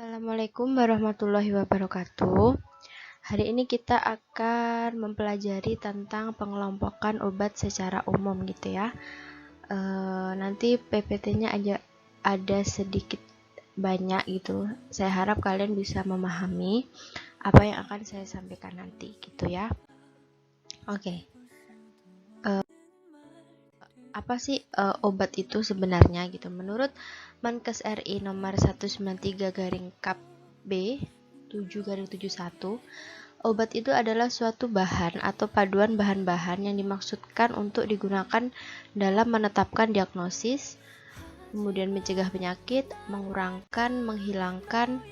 Assalamualaikum warahmatullahi wabarakatuh. Hari ini kita akan mempelajari tentang pengelompokan obat secara umum gitu ya. Nanti PPT-nya ada sedikit banyak gitu. Saya harap kalian bisa memahami apa yang akan saya sampaikan nanti gitu ya. Oke. Apa sih obat itu sebenarnya gitu? Menurut Menkes RI nomor 193/Kap B 7/71, obat itu adalah suatu bahan atau paduan bahan-bahan yang dimaksudkan untuk digunakan dalam menetapkan diagnosis, kemudian mencegah penyakit, mengurangkan, menghilangkan,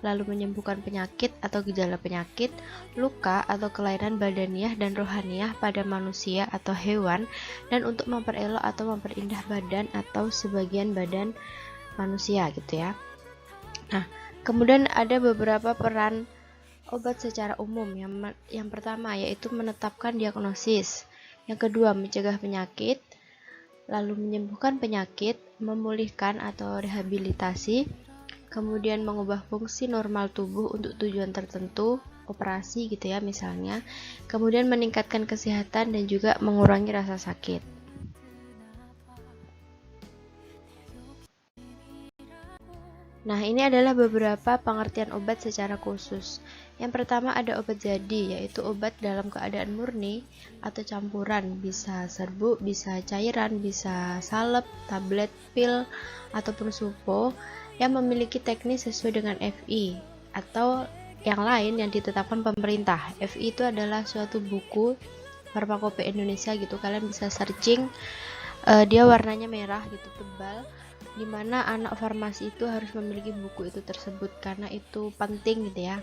lalu menyembuhkan penyakit atau gejala penyakit, luka atau kelainan badaniah dan rohaniah pada manusia atau hewan, dan untuk memperelok atau memperindah badan atau sebagian badan manusia gitu ya. Nah, kemudian ada beberapa peran obat secara umum. Yang pertama yaitu menetapkan diagnosis, yang kedua mencegah penyakit, lalu menyembuhkan penyakit, memulihkan atau rehabilitasi, kemudian mengubah fungsi normal tubuh untuk tujuan tertentu, operasi gitu ya misalnya, kemudian meningkatkan kesehatan dan juga mengurangi rasa sakit. Nah, ini adalah beberapa pengertian obat secara khusus. Yang pertama ada obat jadi, yaitu obat dalam keadaan murni atau campuran, bisa serbuk, bisa cairan, bisa salep, tablet, pil, ataupun supo, yang memiliki teknis sesuai dengan FI atau yang lain yang ditetapkan pemerintah. FI itu adalah suatu buku Farmakope Indonesia gitu, kalian bisa searching. Dia warnanya merah gitu, tebal, dimana anak farmasi itu harus memiliki buku itu tersebut karena itu penting gitu ya.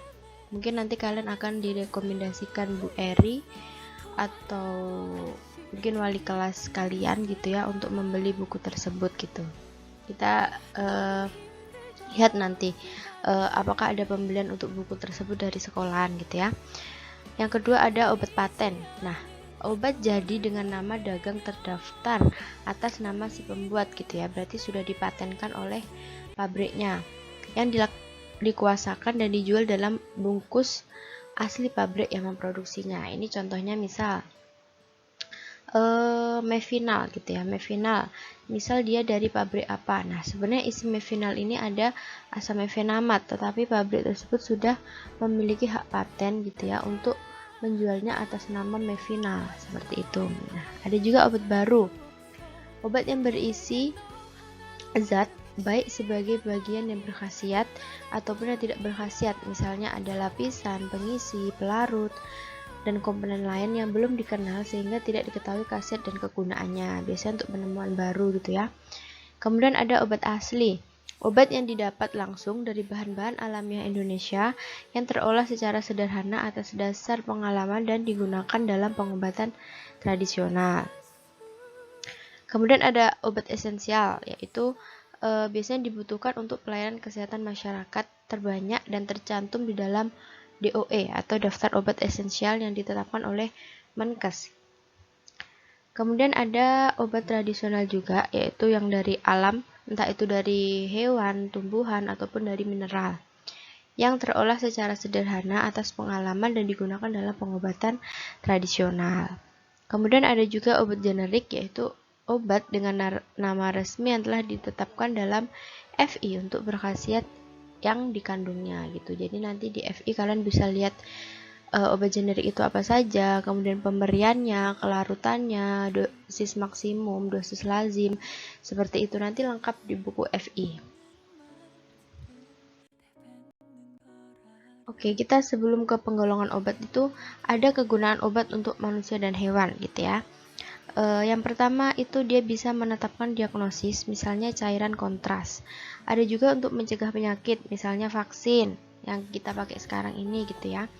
Mungkin nanti kalian akan direkomendasikan Bu Eri atau mungkin wali kelas kalian gitu ya untuk membeli buku tersebut gitu. Kita lihat nanti apakah ada pembelian untuk buku tersebut dari sekolahan gitu ya. Yang kedua ada obat paten. Nah, obat jadi dengan nama dagang terdaftar atas nama si pembuat gitu ya, berarti sudah dipatenkan oleh pabriknya, yang dikuasakan dan dijual dalam bungkus asli pabrik yang memproduksinya. Ini contohnya misal Mevinal gitu ya, Mevinal misal dia dari pabrik apa. Nah, sebenarnya isi Mevinal ini ada asam mefenamat, tetapi pabrik tersebut sudah memiliki hak paten gitu ya untuk menjualnya atas nama Mevinal seperti itu. Nah, ada juga obat baru, obat yang berisi zat baik sebagai bagian yang berkhasiat ataupun yang tidak berkhasiat, misalnya ada lapisan, pengisi, pelarut, dan komponen lain yang belum dikenal sehingga tidak diketahui khasiat dan kegunaannya, biasanya untuk penemuan baru gitu ya. Kemudian ada obat asli, obat yang didapat langsung dari bahan-bahan alamiah Indonesia yang terolah secara sederhana atas dasar pengalaman dan digunakan dalam pengobatan tradisional. Kemudian ada obat esensial, yaitu biasanya dibutuhkan untuk pelayanan kesehatan masyarakat terbanyak dan tercantum di dalam DOE atau daftar obat esensial yang ditetapkan oleh Menkes. Kemudian ada obat tradisional juga, yaitu yang dari alam, entah itu dari hewan, tumbuhan, ataupun dari mineral, yang terolah secara sederhana atas pengalaman dan digunakan dalam pengobatan tradisional. Kemudian ada juga obat generik, yaitu obat dengan nama resmi yang telah ditetapkan dalam FI untuk berkhasiat yang dikandungnya gitu. Jadi nanti di FI kalian bisa lihat obat generik itu apa saja, kemudian pemberiannya, kelarutannya, dosis maksimum, dosis lazim, seperti itu nanti lengkap di buku FI. Oke, kita sebelum ke penggolongan obat itu ada kegunaan obat untuk manusia dan hewan gitu ya. Yang pertama itu dia bisa menetapkan diagnosis, misalnya cairan kontras. Ada juga untuk mencegah penyakit, misalnya vaksin yang kita pakai sekarang ini gitu ya.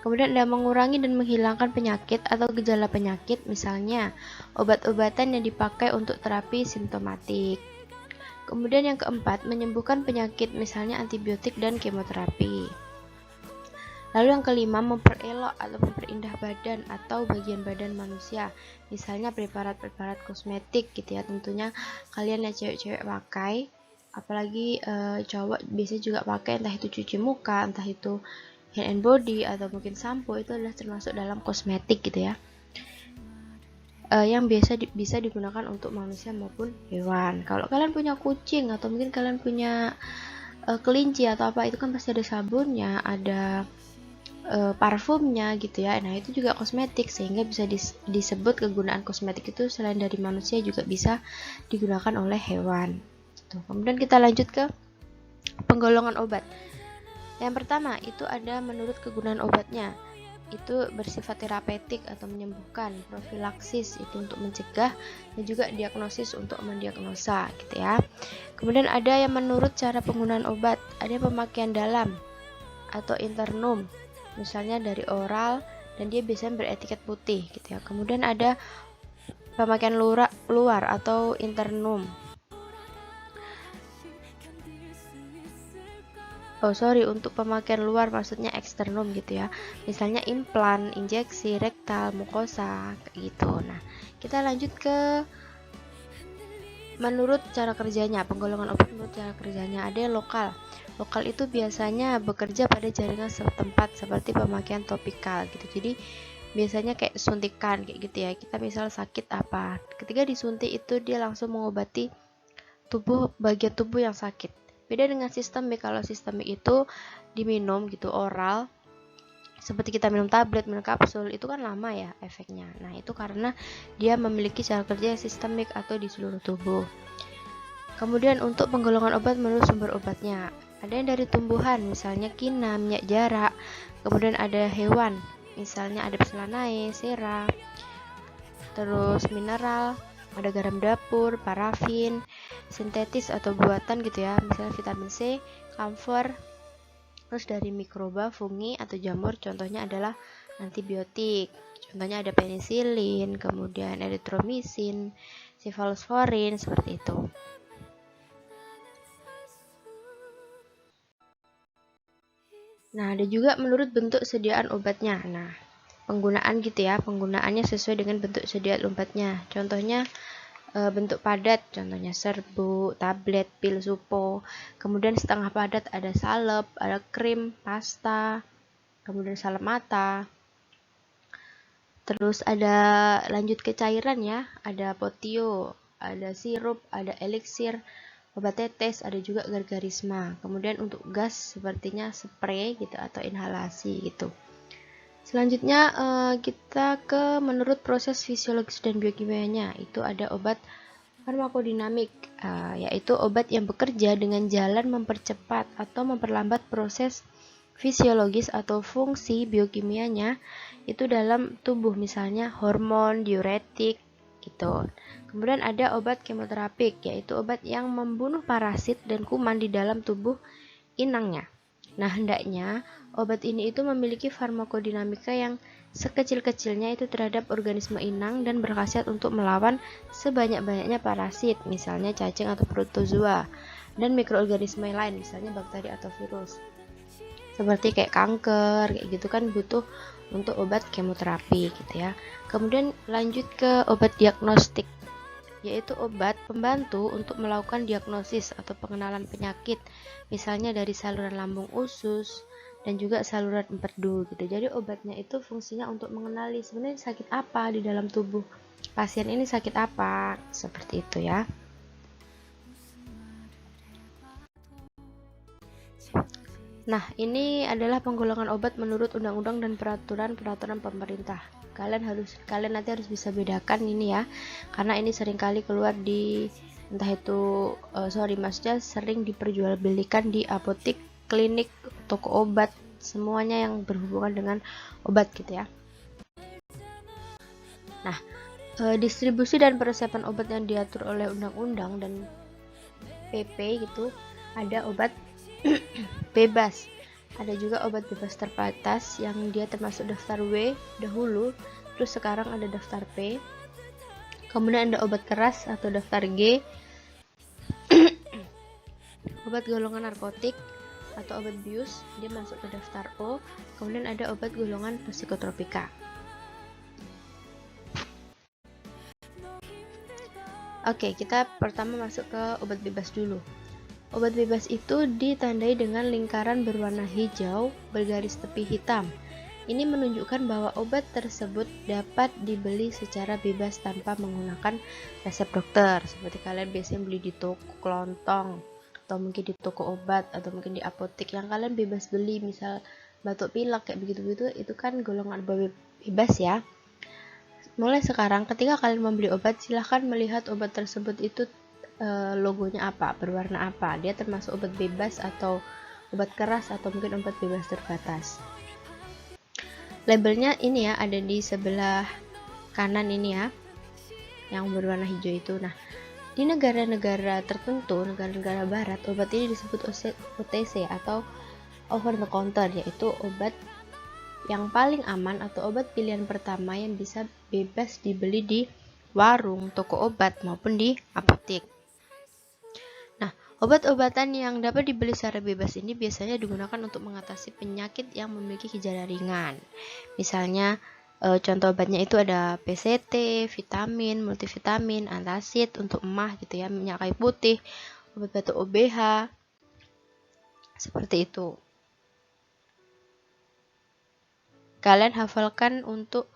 Kemudian ada mengurangi dan menghilangkan penyakit atau gejala penyakit, misalnya obat-obatan yang dipakai untuk terapi simptomatik. Kemudian yang keempat, menyembuhkan penyakit, misalnya antibiotik dan kemoterapi. Lalu yang kelima, memperelok atau memperindah badan atau bagian badan manusia, misalnya preparat-preparat kosmetik gitu ya, tentunya kalian yang cewek-cewek pakai apalagi cowok biasanya juga pakai, entah itu cuci muka, entah itu hand and body, atau mungkin sampo, itu adalah termasuk dalam kosmetik gitu ya, yang bisa digunakan untuk manusia maupun hewan. Kalau kalian punya kucing atau mungkin kalian punya kelinci atau apa, itu kan pasti ada sabunnya, ada parfumnya gitu ya. Nah, itu juga kosmetik, sehingga bisa disebut kegunaan kosmetik itu selain dari manusia juga bisa digunakan oleh hewan. Tuh. Kemudian kita lanjut ke penggolongan obat. Yang pertama itu ada menurut kegunaan obatnya. Itu bersifat terapeutik atau menyembuhkan, profilaksis itu untuk mencegah, dan juga diagnosis untuk mendiagnosa gitu ya. Kemudian ada yang menurut cara penggunaan obat, ada pemakaian dalam atau internum, misalnya dari oral, dan dia biasanya beretiket putih gitu ya. Kemudian ada pemakaian luar atau internum. Untuk pemakaian luar maksudnya eksternum gitu ya. Misalnya implan, injeksi, rektal, mukosa, kayak gitu. Nah, kita lanjut ke menurut cara kerjanya, penggolongan obat menurut cara kerjanya. Ada yang lokal. Lokal itu biasanya bekerja pada jaringan setempat seperti pemakaian topikal gitu. Jadi biasanya kayak suntikan kayak gitu ya. Kita misal sakit apa, ketika disuntik itu dia langsung mengobati bagian tubuh yang sakit. Beda dengan sistemik, kalau sistemik itu diminum gitu oral, seperti kita minum tablet, minum kapsul, itu kan lama ya efeknya. Nah, itu karena dia memiliki cara kerja yang sistemik atau di seluruh tubuh. Kemudian untuk penggolongan obat menurut sumber obatnya, ada yang dari tumbuhan, misalnya kina, minyak jarak. Kemudian ada hewan, misalnya ada peselanae, sera. Terus mineral, ada garam dapur, parafin, sintetis atau buatan gitu ya, misalnya vitamin C, camphor. Terus dari mikroba, fungi atau jamur, contohnya adalah antibiotik, contohnya ada penisilin, kemudian eritromisin, cefalosporin, seperti itu. Nah, ada juga menurut bentuk sediaan obatnya. Nah, penggunaan gitu ya, penggunaannya sesuai dengan bentuk sediaan obatnya. Contohnya bentuk padat, contohnya serbuk, tablet, pil, supo. Kemudian setengah padat ada salep, ada krim, pasta, kemudian salep mata. Terus ada lanjut ke cairan ya, ada potio, ada sirup, ada eliksir, obat tetes, ada juga gargarisma. Kemudian untuk gas sepertinya spray gitu atau inhalasi gitu. Selanjutnya kita ke menurut proses fisiologis dan biokimianya, itu ada obat farmakodinamik, yaitu obat yang bekerja dengan jalan mempercepat atau memperlambat proses fisiologis atau fungsi biokimianya itu dalam tubuh, misalnya hormon, diuretik gitu. Kemudian ada obat kemoterapik, yaitu obat yang membunuh parasit dan kuman di dalam tubuh inangnya. Nah, hendaknya obat ini itu memiliki farmakodinamika yang sekecil-kecilnya itu terhadap organisme inang dan berkhasiat untuk melawan sebanyak-banyaknya parasit, misalnya cacing atau protozoa, dan mikroorganisme lain, misalnya bakteri atau virus. Seperti kayak kanker, kayak gitu kan butuh untuk obat kemoterapi gitu ya. Kemudian lanjut ke obat diagnostik, yaitu obat pembantu untuk melakukan diagnosis atau pengenalan penyakit, misalnya dari saluran lambung usus dan juga saluran empedu gitu. Jadi obatnya itu fungsinya untuk mengenali sebenarnya sakit apa di dalam tubuh pasien ini, sakit apa, seperti itu ya. Nah, ini adalah penggolongan obat menurut undang-undang dan peraturan pemerintah. Kalian nanti harus bisa bedakan ini ya, karena ini sering kali keluar di maksudnya sering diperjualbelikan di apotik, klinik, toko obat, semuanya yang berhubungan dengan obat gitu ya. Nah, distribusi dan peresepan obat yang diatur oleh undang-undang dan PP gitu, ada obat bebas, ada juga obat bebas terbatas yang dia termasuk daftar W dahulu, terus sekarang ada daftar P. Kemudian ada obat keras atau daftar G, obat golongan narkotik atau obat bius, dia masuk ke daftar O. Kemudian ada obat golongan psikotropika. Oke, kita pertama masuk ke obat bebas dulu. Obat bebas itu ditandai dengan lingkaran berwarna hijau bergaris tepi hitam. Ini menunjukkan bahwa obat tersebut dapat dibeli secara bebas tanpa menggunakan resep dokter. Seperti kalian biasanya beli di toko kelontong, atau mungkin di toko obat, atau mungkin di apotek yang kalian bebas beli, misal batuk pilek kayak begitu-begitu, itu kan golongan obat bebas ya. Mulai sekarang ketika kalian membeli obat, silahkan melihat obat tersebut itu logonya apa, berwarna apa, dia termasuk obat bebas atau obat keras atau mungkin obat bebas terbatas. Labelnya ini ya, ada di sebelah kanan ini ya, yang berwarna hijau itu. Nah, di negara-negara tertentu, negara-negara barat, obat ini disebut OTC atau over the counter, yaitu obat yang paling aman atau obat pilihan pertama yang bisa bebas dibeli di warung, toko obat maupun di apotek. Nah, obat-obatan yang dapat dibeli secara bebas ini biasanya digunakan untuk mengatasi penyakit yang memiliki gejala ringan. Misalnya, contoh obatnya itu ada PCT, vitamin, multivitamin, antacid untuk emah gitu ya, minyak kayu putih, obat batuk OBH, seperti itu. Kalian hafalkan untuk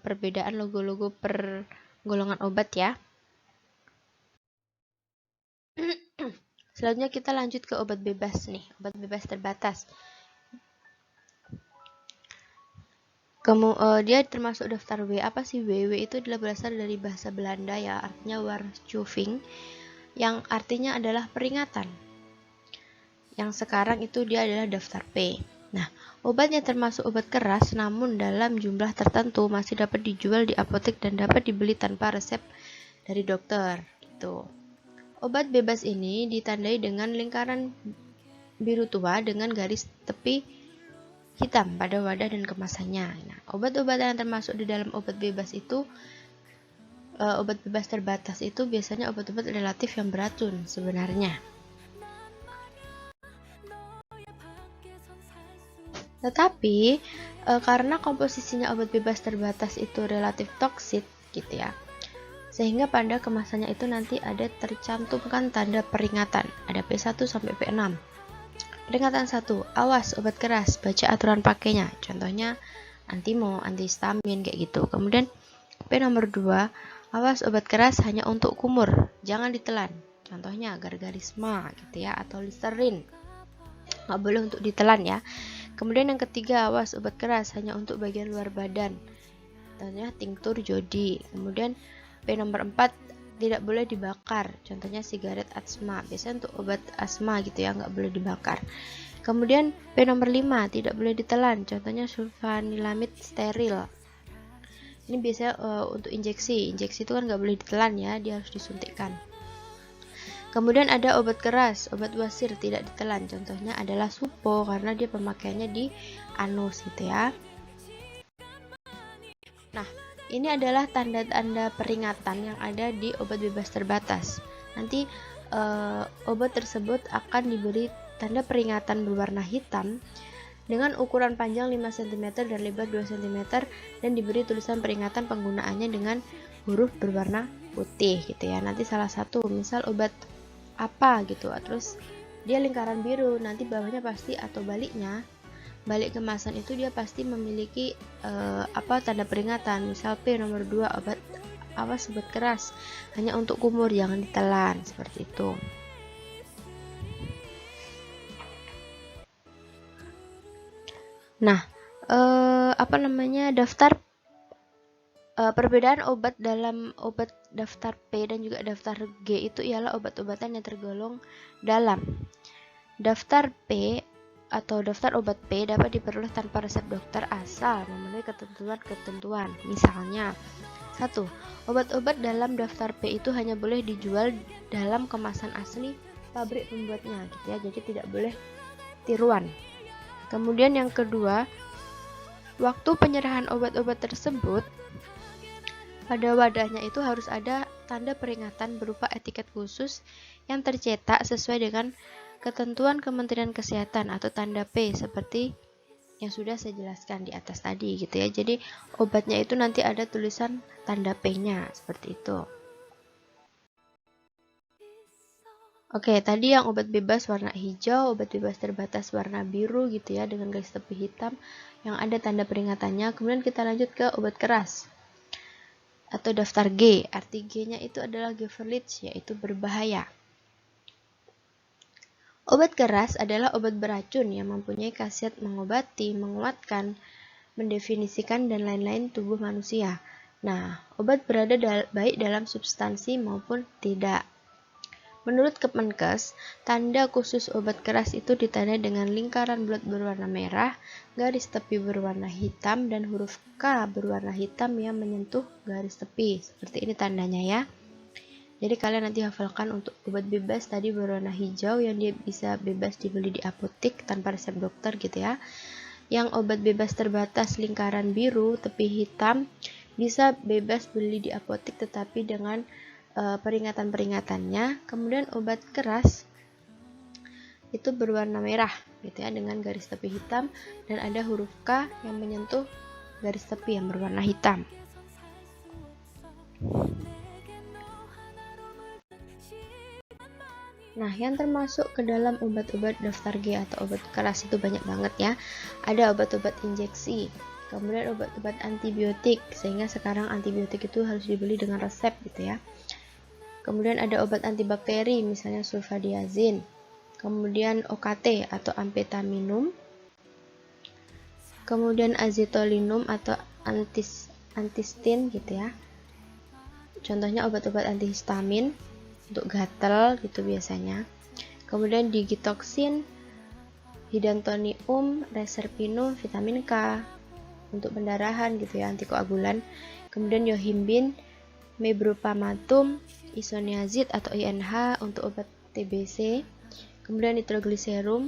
perbedaan logo-logo per golongan obat ya. Selanjutnya kita lanjut ke obat bebas nih, obat bebas terbatas. Dia termasuk daftar W. Apa sih W? W itu adalah berasal dari bahasa Belanda ya, artinya waarschuwing, yang artinya adalah peringatan. Yang sekarang itu dia adalah daftar P. Nah, obatnya termasuk obat keras, namun dalam jumlah tertentu masih dapat dijual di apotek dan dapat dibeli tanpa resep dari dokter. Gitu. Obat bebas ini ditandai dengan lingkaran biru tua dengan garis tepi hitam pada wadah dan kemasannya. Nah, obat-obatan yang termasuk di dalam obat bebas itu, obat bebas terbatas itu biasanya obat-obat relatif yang beracun sebenarnya. Tetapi karena komposisinya obat bebas terbatas itu relatif toksik gitu ya, sehingga pada kemasannya itu nanti ada tercantumkan tanda peringatan, ada P1 sampai P6. Peringatan 1, awas obat keras, baca aturan pakainya, contohnya antimo, antihistamin kayak gitu. Kemudian P nomor 2, awas obat keras hanya untuk kumur, jangan ditelan, contohnya gargarisma gitu ya, atau listerin, nggak boleh untuk ditelan ya. Kemudian yang ketiga, awas obat keras hanya untuk bagian luar badan, contohnya tinktur jodi. Kemudian P nomor 4, tidak boleh dibakar, contohnya sigaret asma, biasanya untuk obat asma gitu ya, nggak boleh dibakar. Kemudian P nomor 5, tidak boleh ditelan, contohnya sulfanilamid steril. Ini biasanya untuk injeksi itu kan nggak boleh ditelan ya, dia harus disuntikkan. Kemudian ada obat keras, obat wasir tidak ditelan, contohnya adalah supo karena dia pemakaiannya di anus gitu ya. Nah, ini adalah tanda-tanda peringatan yang ada di obat bebas terbatas. Nanti obat tersebut akan diberi tanda peringatan berwarna hitam dengan ukuran panjang 5 cm dan lebar 2 cm dan diberi tulisan peringatan penggunaannya dengan huruf berwarna putih gitu ya. Nanti salah satu, misal obat apa gitu, terus dia lingkaran biru, nanti bawahnya pasti atau baliknya, balik kemasan itu dia pasti memiliki tanda peringatan, misal P nomor 2, obat awas obat keras hanya untuk kumur, jangan ditelan, seperti itu. Nah, daftar perbedaan obat dalam obat daftar P dan juga daftar G itu ialah obat-obatan yang tergolong dalam daftar P atau daftar obat P dapat diperoleh tanpa resep dokter asal memenuhi ketentuan-ketentuan. Misalnya, 1. Obat-obat dalam daftar P itu hanya boleh dijual dalam kemasan asli pabrik pembuatnya gitu ya, jadi tidak boleh tiruan. Kemudian yang kedua, waktu penyerahan obat-obat tersebut pada wadahnya itu harus ada tanda peringatan berupa etiket khusus yang tercetak sesuai dengan ketentuan Kementerian Kesehatan atau tanda P seperti yang sudah saya jelaskan di atas tadi gitu ya. Jadi obatnya itu nanti ada tulisan tanda P-nya seperti itu. Oke, tadi yang obat bebas warna hijau, obat bebas terbatas warna biru gitu ya, dengan garis tepi hitam yang ada tanda peringatannya. Kemudian kita lanjut ke obat keras atau daftar G. Arti G-nya itu adalah gefährlich, yaitu berbahaya. Obat keras adalah obat beracun yang mempunyai khasiat mengobati, menguatkan, mendefinisikan, dan lain-lain tubuh manusia. Nah, obat berada baik dalam substansi maupun tidak. Menurut Kemenkes, tanda khusus obat keras itu ditandai dengan lingkaran bulat berwarna merah, garis tepi berwarna hitam, dan huruf K berwarna hitam yang menyentuh garis tepi. Seperti ini tandanya ya. Jadi kalian nanti hafalkan untuk obat bebas tadi berwarna hijau yang dia bisa bebas dibeli di apotek tanpa resep dokter gitu ya. Yang obat bebas terbatas lingkaran biru, tepi hitam, bisa bebas beli di apotek tetapi dengan peringatan-peringatannya. Kemudian obat keras itu berwarna merah gitu ya, dengan garis tepi hitam dan ada huruf K yang menyentuh garis tepi yang berwarna hitam. Nah, yang termasuk ke dalam obat-obat daftar G atau obat keras itu banyak banget ya. Ada obat-obat injeksi, kemudian obat-obat antibiotik, sehingga sekarang antibiotik itu harus dibeli dengan resep gitu ya. Kemudian ada obat antibakteri, misalnya sulfadiazin. Kemudian OKT atau amfetaminum. Kemudian azithromycin atau antistin gitu ya. Contohnya obat-obat antihistamin untuk gatal gitu biasanya. Kemudian digitoxin, hidantonium, reserpinum, vitamin K untuk pendarahan gitu ya, antikoagulan. Kemudian yohimbin, mebrupamatum, isoniazid atau INH untuk obat TBC. Kemudian nitrogliserum,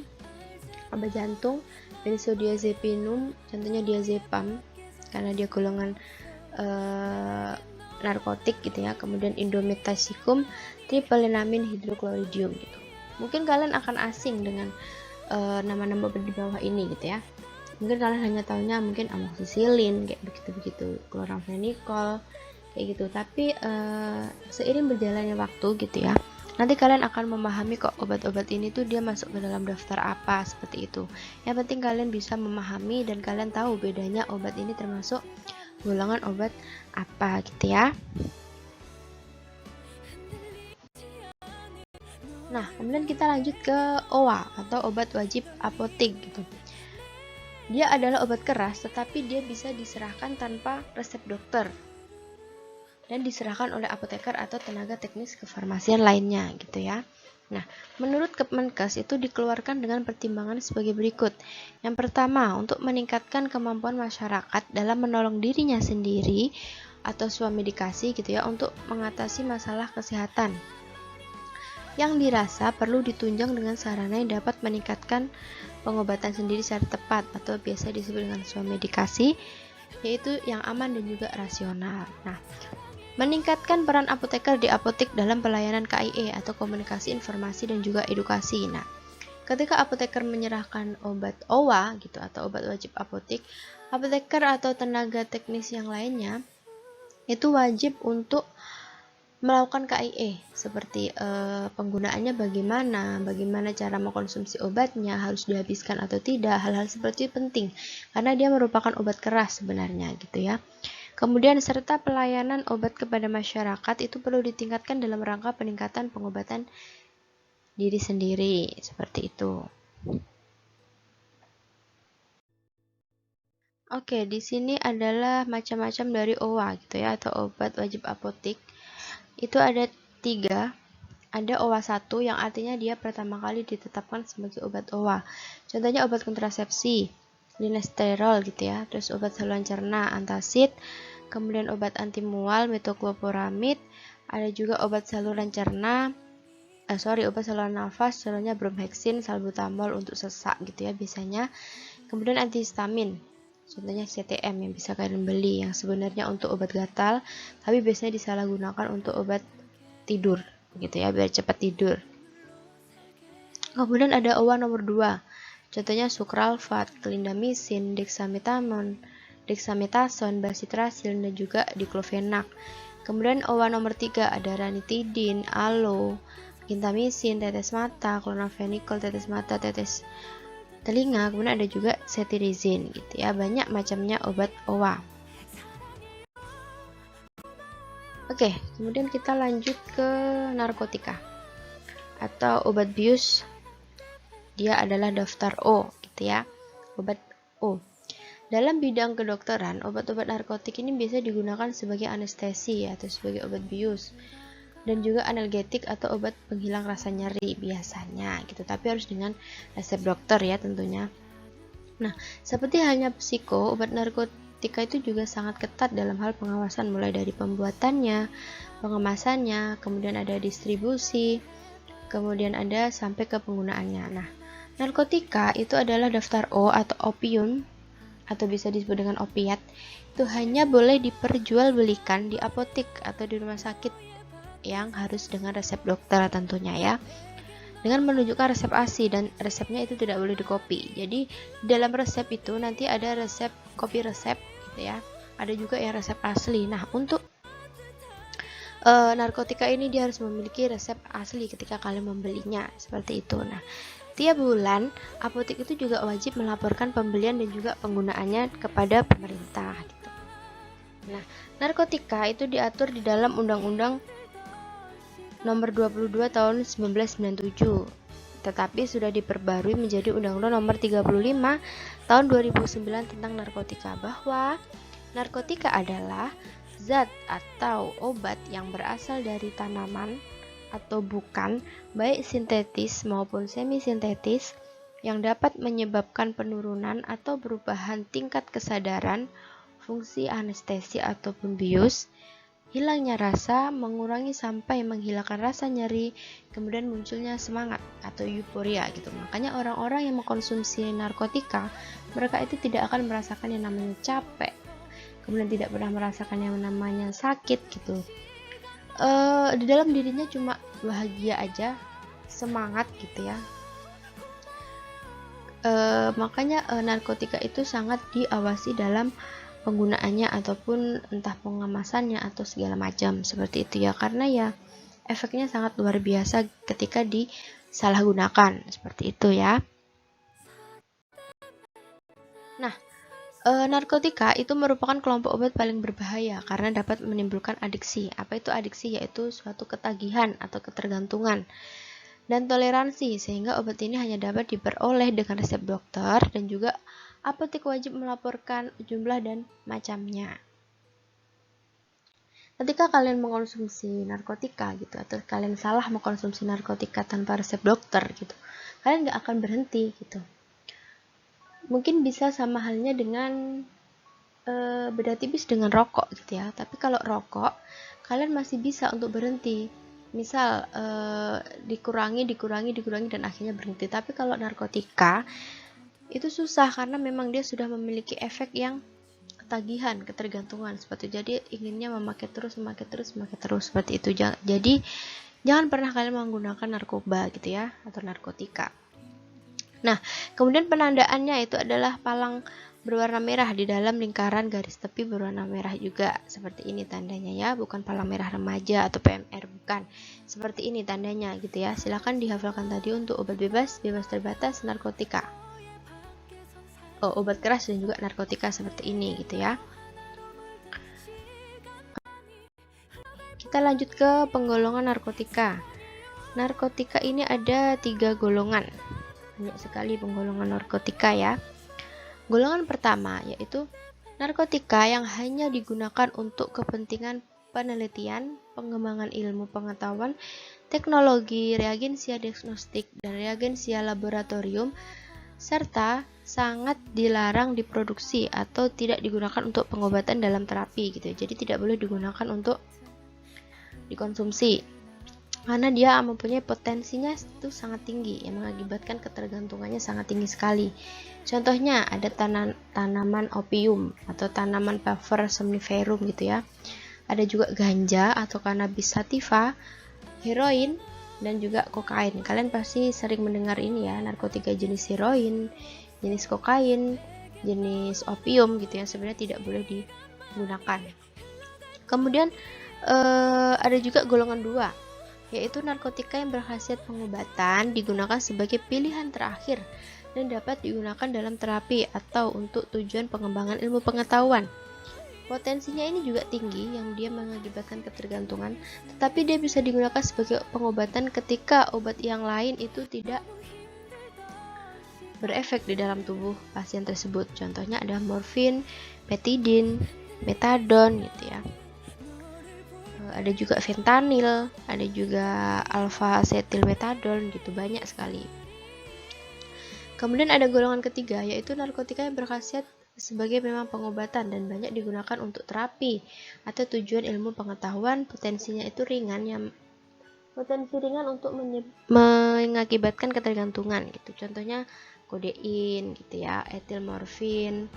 obat jantung, benzodiazepinum, contohnya diazepam karena dia golongan narkotik gitu ya. Kemudian indomethacin, triphenylamamin hidrochloridium gitu. Mungkin kalian akan asing dengan nama-nama di bawah ini gitu ya. Mungkin kalian hanya tahunya mungkin amoxicillin kayak begitu-begitu, chloramphenicol kayak gitu. Tapi seiring berjalannya waktu gitu ya, nanti kalian akan memahami kok obat-obat ini tuh dia masuk ke dalam daftar apa, seperti itu. Yang penting kalian bisa memahami dan kalian tahu bedanya obat ini termasuk golongan obat apa gitu ya. Nah, kemudian kita lanjut ke OA atau obat wajib apotek gitu. Dia adalah obat keras tetapi dia bisa diserahkan tanpa resep dokter dan diserahkan oleh apoteker atau tenaga teknis kefarmasian lainnya gitu ya. Nah, menurut Kemenkes itu dikeluarkan dengan pertimbangan sebagai berikut. Yang pertama, untuk meningkatkan kemampuan masyarakat dalam menolong dirinya sendiri atau swamedikasi gitu ya, untuk mengatasi masalah kesehatan yang dirasa perlu ditunjang dengan sarana yang dapat meningkatkan pengobatan sendiri secara tepat atau biasa disebut dengan swamedikasi, yaitu yang aman dan juga rasional. Nah, meningkatkan peran apoteker di apotek dalam pelayanan KIE atau komunikasi, informasi, dan juga edukasi. Nah, ketika apoteker menyerahkan obat OWA gitu atau obat wajib apotek, apoteker atau tenaga teknis yang lainnya itu wajib untuk melakukan KIE seperti penggunaannya bagaimana cara mengkonsumsi obatnya, harus dihabiskan atau tidak. Hal-hal seperti itu penting karena dia merupakan obat keras sebenarnya gitu ya. Kemudian serta pelayanan obat kepada masyarakat itu perlu ditingkatkan dalam rangka peningkatan pengobatan diri sendiri, seperti itu. Oke, di sini adalah macam-macam dari OWA gitu ya, atau obat wajib apotek. Itu ada 3. Ada OWA 1 yang artinya dia pertama kali ditetapkan sebagai obat OWA. Contohnya obat kontrasepsi, linesterol gitu ya, terus obat saluran cerna, antacid, kemudian obat anti mual, metocloporamid, ada juga obat saluran cerna, obat saluran nafas, contohnya bromhexin, salbutamol untuk sesak gitu ya biasanya. Kemudian antihistamin, contohnya CTM yang bisa kalian beli, yang sebenarnya untuk obat gatal, tapi biasanya disalahgunakan untuk obat tidur gitu ya, biar cepat tidur. Kemudian ada OWA nomor 2, contohnya sukralfat, clindamycin, dexamethasone, bacitracin, dan juga diclofenac. Kemudian OWA nomor 3 ada ranitidin, alo, gintamisin, tetes mata, clonophenicol, tetes mata, tetes telinga, kemudian ada juga cetirizine gitu ya, banyak macamnya obat OA. Oke, kemudian kita lanjut ke narkotika atau obat bius. Dia adalah daftar O gitu ya, obat O. Dalam bidang kedokteran, obat-obat narkotik ini biasa digunakan sebagai anestesi atau sebagai obat bius dan juga analgetik atau obat penghilang rasa nyeri biasanya gitu, tapi harus dengan resep dokter ya tentunya. Nah, seperti halnya psiko, obat narkotika itu juga sangat ketat dalam hal pengawasan, mulai dari pembuatannya, pengemasannya, kemudian ada distribusi, kemudian ada sampai ke penggunaannya. Nah, narkotika itu adalah daftar O atau opium atau bisa disebut dengan opiat, itu hanya boleh diperjualbelikan di apotek atau di rumah sakit yang harus dengan resep dokter tentunya ya, dengan menunjukkan resep asli, dan resepnya itu tidak boleh dikopi. Jadi dalam resep itu nanti ada resep kopi resep gitu ya, ada juga yang resep asli. Nah, untuk narkotika ini dia harus memiliki resep asli ketika kalian membelinya, seperti itu. Nah, tiap bulan apotek itu juga wajib melaporkan pembelian dan juga penggunaannya kepada pemerintah gitu. Nah, narkotika itu diatur di dalam Undang-Undang Nomor 22 Tahun 1997, tetapi sudah diperbarui menjadi Undang-Undang Nomor 35 Tahun 2009 tentang narkotika, bahwa narkotika adalah zat atau obat yang berasal dari tanaman atau bukan, baik sintetis maupun semi-sintetis, yang dapat menyebabkan penurunan atau perubahan tingkat kesadaran, fungsi anestesi ataupun bius, hilangnya rasa, mengurangi sampai menghilangkan rasa nyeri, kemudian munculnya semangat atau euforia gitu. Makanya orang-orang yang mengkonsumsi narkotika, mereka itu tidak akan merasakan yang namanya capek, kemudian tidak pernah merasakan yang namanya sakit gitu. Di dalam dirinya cuma bahagia aja, semangat gitu ya. Makanya narkotika itu sangat diawasi dalam penggunaannya ataupun entah pengemasannya atau segala macam seperti itu ya, karena ya efeknya sangat luar biasa ketika disalahgunakan seperti itu ya. Nah, narkotika itu merupakan kelompok obat paling berbahaya karena dapat menimbulkan adiksi. Apa itu adiksi? Yaitu suatu ketagihan atau ketergantungan dan toleransi, sehingga obat ini hanya dapat diperoleh dengan resep dokter, dan juga apotek wajib melaporkan jumlah dan macamnya. Ketika kalian mengkonsumsi narkotika gitu, atau kalian salah mengkonsumsi narkotika tanpa resep dokter gitu, kalian nggak akan berhenti gitu. Mungkin bisa sama halnya dengan beda tipis dengan rokok gitu ya. Tapi kalau rokok, kalian masih bisa untuk berhenti. Misal dikurangi dan akhirnya berhenti. Tapi kalau narkotika itu susah karena memang dia sudah memiliki efek yang ketagihan, ketergantungan seperti itu. Jadi inginnya memakai terus seperti itu. Jadi jangan pernah kalian menggunakan narkoba gitu ya, atau narkotika. Nah, kemudian penandaannya itu adalah palang berwarna merah di dalam lingkaran garis tepi berwarna merah juga. Seperti ini tandanya ya, bukan palang merah remaja atau PMR, bukan. Seperti ini tandanya gitu ya. Silahkan dihafalkan tadi untuk obat bebas, bebas terbatas, narkotika. Obat keras dan juga narkotika seperti ini gitu ya. Kita lanjut ke penggolongan narkotika. Narkotika ini ada 3 golongan. Banyak sekali penggolongan narkotika ya. Golongan pertama yaitu narkotika yang hanya digunakan untuk kepentingan penelitian, pengembangan ilmu pengetahuan, teknologi, reagensia diagnostik, dan reagensia laboratorium, serta sangat dilarang diproduksi atau tidak digunakan untuk pengobatan dalam terapi gitu. Jadi tidak boleh digunakan untuk dikonsumsi, karena dia mempunyai potensinya itu sangat tinggi yang mengakibatkan ketergantungannya sangat tinggi sekali. Contohnya ada tanaman opium atau tanaman Paver somniferum gitu ya. Ada juga ganja atau cannabis sativa, heroin, dan juga kokain. Kalian pasti sering mendengar ini ya, narkotika jenis heroin, jenis kokain, jenis opium gitu yang sebenarnya tidak boleh digunakan. Kemudian ada juga golongan 2 yaitu narkotika yang berkhasiat pengobatan, digunakan sebagai pilihan terakhir dan dapat digunakan dalam terapi atau untuk tujuan pengembangan ilmu pengetahuan. Potensinya ini juga tinggi, yang dia mengakibatkan ketergantungan, tetapi dia bisa digunakan sebagai pengobatan ketika obat yang lain itu tidak berefek di dalam tubuh pasien tersebut. Contohnya ada morfin, petidin, metadon gitu ya. Ada juga fentanyl, ada juga alfa asetilmetadon gitu, banyak sekali. Kemudian ada golongan ketiga, yaitu narkotika yang berkhasiat sebagai memang pengobatan dan banyak digunakan untuk terapi atau tujuan ilmu pengetahuan. Potensinya itu ringan, yang potensi ringan untuk mengakibatkan ketergantungan gitu. Contohnya kodein gitu ya, etilmorfin,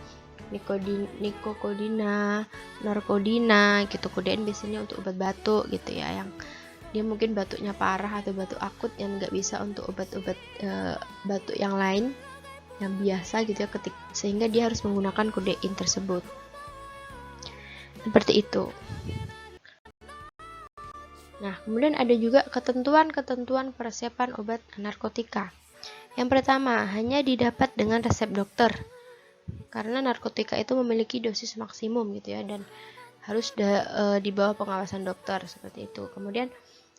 nikokodina, narkodina gitu. Kodein biasanya untuk obat batuk gitu ya, yang dia mungkin batuknya parah atau batuk akut yang nggak bisa untuk obat-obat batuk yang lain yang biasa gitu ya, sehingga dia harus menggunakan kodein tersebut. Seperti itu. Nah, kemudian ada juga ketentuan-ketentuan peresepan obat narkotika. Yang pertama, hanya didapat dengan resep dokter. Karena narkotika itu memiliki dosis maksimum gitu ya, dan harus di bawah pengawasan dokter seperti itu. Kemudian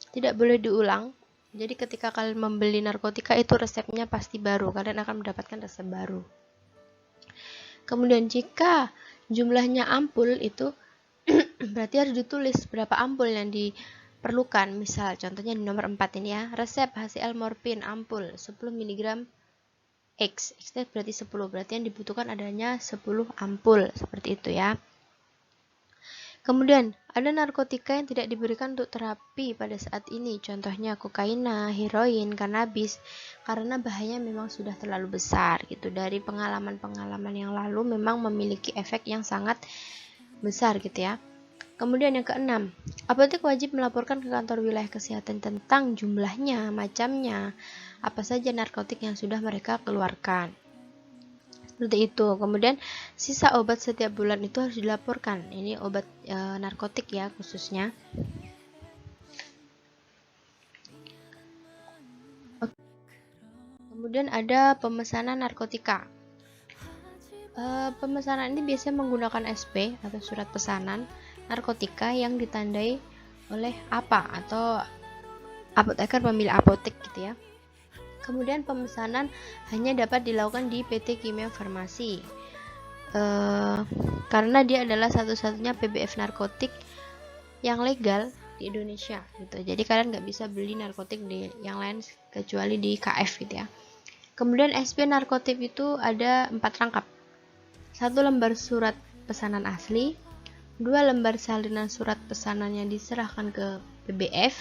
tidak boleh diulang. Jadi ketika kalian membeli narkotika itu resepnya pasti baru, kalian akan mendapatkan resep baru. Kemudian jika jumlahnya ampul itu berarti harus ditulis berapa ampul yang diperlukan. Misal contohnya di nomor 4 ini ya, resep HCl morfin ampul 10 mg X berarti 10, berarti yang dibutuhkan adanya 10 ampul, seperti itu ya. Kemudian ada narkotika yang tidak diberikan untuk terapi pada saat ini, contohnya kokaina, heroin, kanabis, karena bahayanya memang sudah terlalu besar gitu. Dari pengalaman-pengalaman yang lalu memang memiliki efek yang sangat besar gitu ya. Kemudian yang keenam, apotek wajib melaporkan ke kantor wilayah kesehatan tentang jumlahnya, macamnya, apa saja narkotik yang sudah mereka keluarkan. Seperti itu. Kemudian sisa obat setiap bulan itu harus dilaporkan. Ini obat narkotik ya khususnya. Kemudian ada pemesanan narkotika. Pemesanan ini biasanya menggunakan SP atau surat pesanan narkotika yang ditandai oleh APA atau apoteker pemilik apotek gitu ya. Kemudian pemesanan hanya dapat dilakukan di PT Kimia Farmasi karena dia adalah satu-satunya PBF narkotik yang legal di Indonesia gitu. Jadi kalian nggak bisa beli narkotik di yang lain kecuali di KF gitu ya. Kemudian SP narkotik itu ada 4 rangkap. 1 lembar surat pesanan asli, 2 lembar salinan surat pesanan yang diserahkan ke PBF,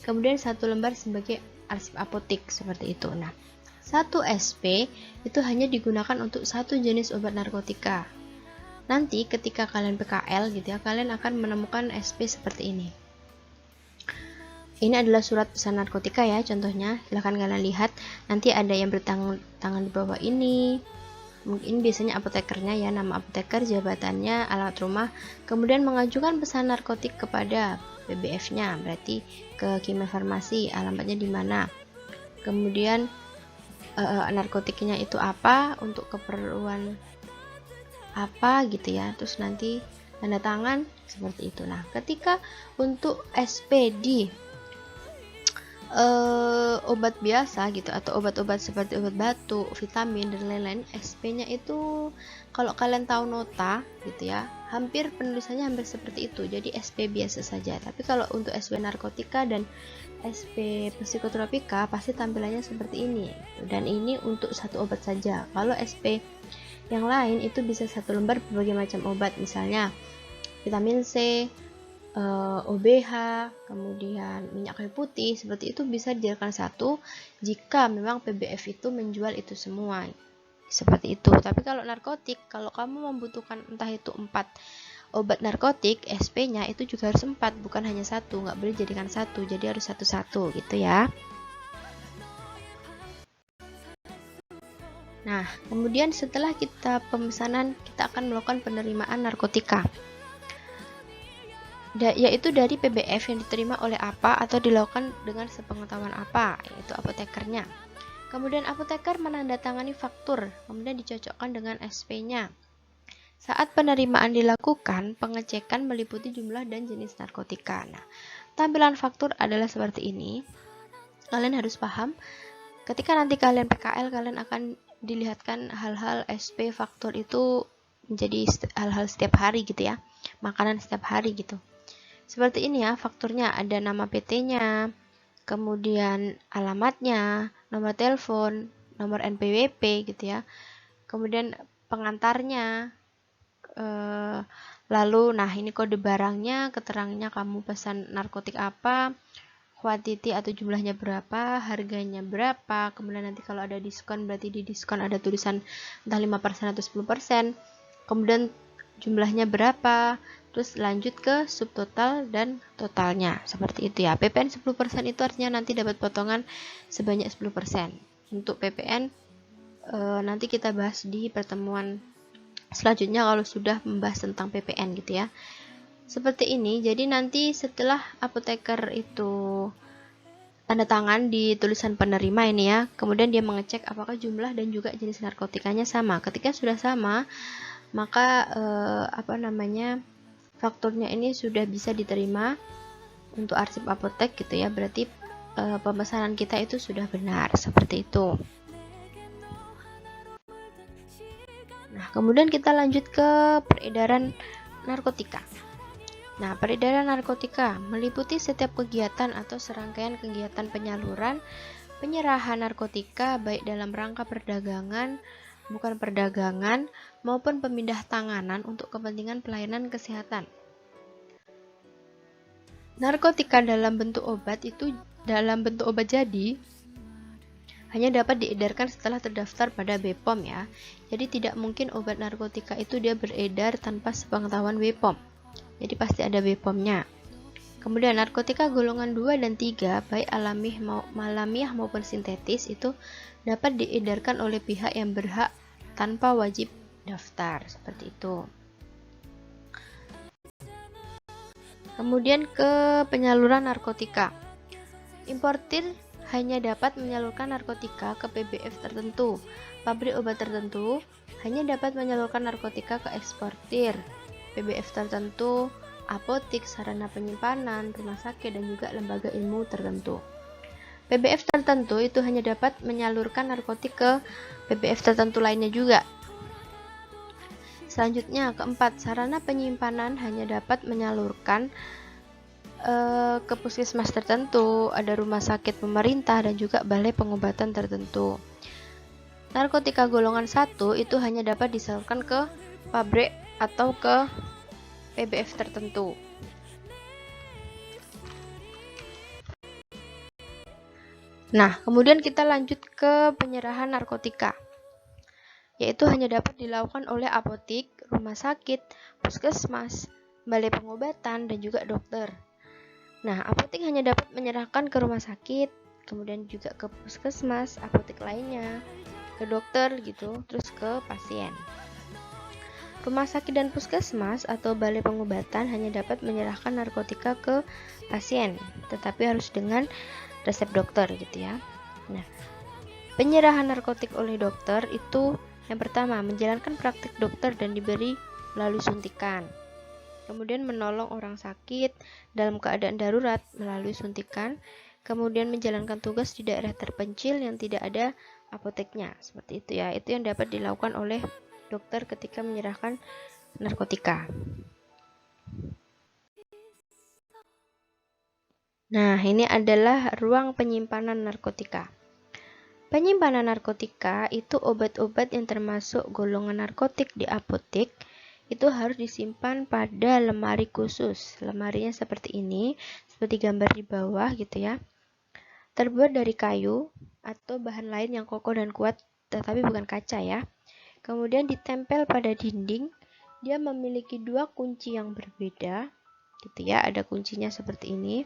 kemudian 1 lembar sebagai arsip apotik, seperti itu. Nah, 1 SP itu hanya digunakan untuk 1 jenis obat narkotika. Nanti ketika kalian PKL gitu ya, kalian akan menemukan SP seperti ini. Ini adalah surat pesan narkotika ya, contohnya silahkan kalian lihat. Nanti ada yang bertangan di bawah ini. Mungkin biasanya apotekernya ya, nama apoteker, jabatannya, alamat rumah, kemudian mengajukan pesan narkotik kepada PBF-nya, berarti ke Kimia Farmasi, alamatnya di mana. Kemudian narkotiknya itu apa, untuk keperluan apa gitu ya. Terus nanti tanda tangan seperti itu. Nah, ketika untuk SP di obat biasa gitu atau obat-obat seperti obat batuk, vitamin dan lain-lain, SP-nya itu kalau kalian tahu nota gitu ya, hampir penulisannya hampir seperti itu. Jadi SP biasa saja. Tapi kalau untuk SP narkotika dan SP psikotropika pasti tampilannya seperti ini. Dan ini untuk 1 obat saja. Kalau SP yang lain itu bisa 1 lembar berbagai macam obat, misalnya vitamin C, OBH, kemudian minyak kayu putih, seperti itu bisa dijadikan 1 jika memang PBF itu menjual itu semua, seperti itu. Tapi kalau narkotik, kalau kamu membutuhkan entah itu 4 obat narkotik, SP-nya itu juga harus 4, bukan hanya 1, nggak boleh jadikan 1, jadi harus satu-satu gitu ya. Nah, kemudian setelah kita pemesanan, kita akan melakukan penerimaan narkotika. yaitu dari PBF yang diterima oleh apa atau dilakukan dengan sepengetahuan apa, yaitu apotekernya. Kemudian apoteker menandatangani faktur, kemudian dicocokkan dengan SP-nya. Saat penerimaan dilakukan, pengecekan meliputi jumlah dan jenis narkotika. Nah, tampilan faktur adalah seperti ini. Kalian harus paham, ketika nanti kalian PKL, kalian akan dilihatkan hal-hal SP faktur itu menjadi hal-hal setiap hari gitu ya, makanan setiap hari gitu. Seperti ini ya, fakturnya ada nama PT-nya, kemudian alamatnya, nomor telepon, nomor NPWP gitu ya, kemudian pengantarnya, lalu nah ini kode barangnya, keterangannya kamu pesan narkotik apa, kuantiti atau jumlahnya berapa, harganya berapa, kemudian nanti kalau ada diskon berarti di diskon ada tulisan entah 5% atau 10%, kemudian jumlahnya berapa, terus lanjut ke subtotal dan totalnya, seperti itu ya. PPN 10% itu artinya nanti dapat potongan sebanyak 10%. Untuk PPN nanti kita bahas di pertemuan selanjutnya kalau sudah membahas tentang PPN gitu ya. Seperti ini, jadi nanti setelah apoteker itu tanda tangan di tulisan penerima ini ya, kemudian dia mengecek apakah jumlah dan juga jenis narkotikanya sama. Ketika sudah sama, maka fakturnya ini sudah bisa diterima untuk arsip apotek gitu ya, berarti pemesanan kita itu sudah benar, seperti itu. Nah, kemudian kita lanjut ke peredaran narkotika. Nah, peredaran narkotika meliputi setiap kegiatan atau serangkaian kegiatan penyaluran, penyerahan narkotika baik dalam rangka perdagangan, bukan perdagangan, maupun pemindah tanganan untuk kepentingan pelayanan kesehatan. Narkotika dalam bentuk obat jadi hanya dapat diedarkan setelah terdaftar pada BPOM ya. Jadi tidak mungkin obat narkotika itu dia beredar tanpa sepengetahuan BPOM. Jadi pasti ada BPOM-nya. Kemudian narkotika golongan 2 dan 3 baik alamiah maupun sintetis itu dapat diedarkan oleh pihak yang berhak tanpa wajib daftar, seperti itu. Kemudian ke penyaluran narkotika. Importir hanya dapat menyalurkan narkotika ke PBF tertentu. Pabrik obat tertentu hanya dapat menyalurkan narkotika ke eksportir. PBF tertentu, apotik, sarana penyimpanan, rumah sakit, dan juga lembaga ilmu tertentu. PBF tertentu itu hanya dapat menyalurkan narkotik ke PBF tertentu lainnya juga. Selanjutnya, keempat, sarana penyimpanan hanya dapat menyalurkan ke puskesmas tertentu, ada rumah sakit pemerintah, dan juga balai pengobatan tertentu. Narkotika golongan 1 itu hanya dapat disalurkan ke pabrik atau ke PBF tertentu. Nah, kemudian kita lanjut ke penyerahan narkotika, yaitu hanya dapat dilakukan oleh apotik, rumah sakit, puskesmas, balai pengobatan, dan juga dokter. Nah, apotik hanya dapat menyerahkan ke rumah sakit, kemudian juga ke puskesmas, apotik lainnya, ke dokter gitu, terus ke pasien. Rumah sakit dan puskesmas atau balai pengobatan hanya dapat menyerahkan narkotika ke pasien, tetapi harus dengan resep dokter gitu ya. Nah, penyerahan narkotik oleh dokter itu yang pertama menjalankan praktik dokter dan diberi melalui suntikan. Kemudian menolong orang sakit dalam keadaan darurat melalui suntikan. Kemudian menjalankan tugas di daerah terpencil yang tidak ada apoteknya. Seperti itu ya. Itu yang dapat dilakukan oleh dokter ketika menyerahkan narkotika. Nah, ini adalah ruang penyimpanan narkotika. Penyimpanan narkotika itu obat-obat yang termasuk golongan narkotik di apotek itu harus disimpan pada lemari khusus. Lemarinya seperti ini, seperti gambar di bawah gitu ya. Terbuat dari kayu atau bahan lain yang kokoh dan kuat, tetapi bukan kaca ya. Kemudian ditempel pada dinding. Dia memiliki 2 kunci yang berbeda, gitu ya. Ada kuncinya seperti ini.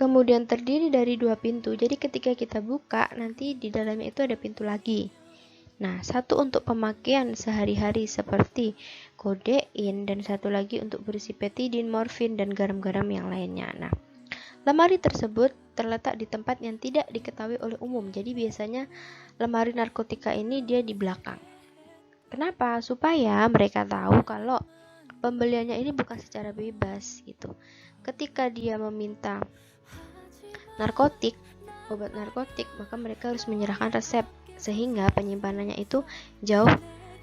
Kemudian terdiri dari 2 pintu. Jadi ketika kita buka, nanti di dalamnya itu ada pintu lagi. Nah, satu untuk pemakaian sehari-hari seperti kodein, dan satu lagi untuk berisi petidin, morfin, dan garam-garam yang lainnya. Nah, lemari tersebut terletak di tempat yang tidak diketahui oleh umum. Jadi biasanya lemari narkotika ini dia di belakang. Kenapa? Supaya mereka tahu kalau pembeliannya ini bukan secara bebas gitu. Ketika dia meminta narkotik, obat narkotik, maka mereka harus menyerahkan resep, sehingga penyimpanannya itu jauh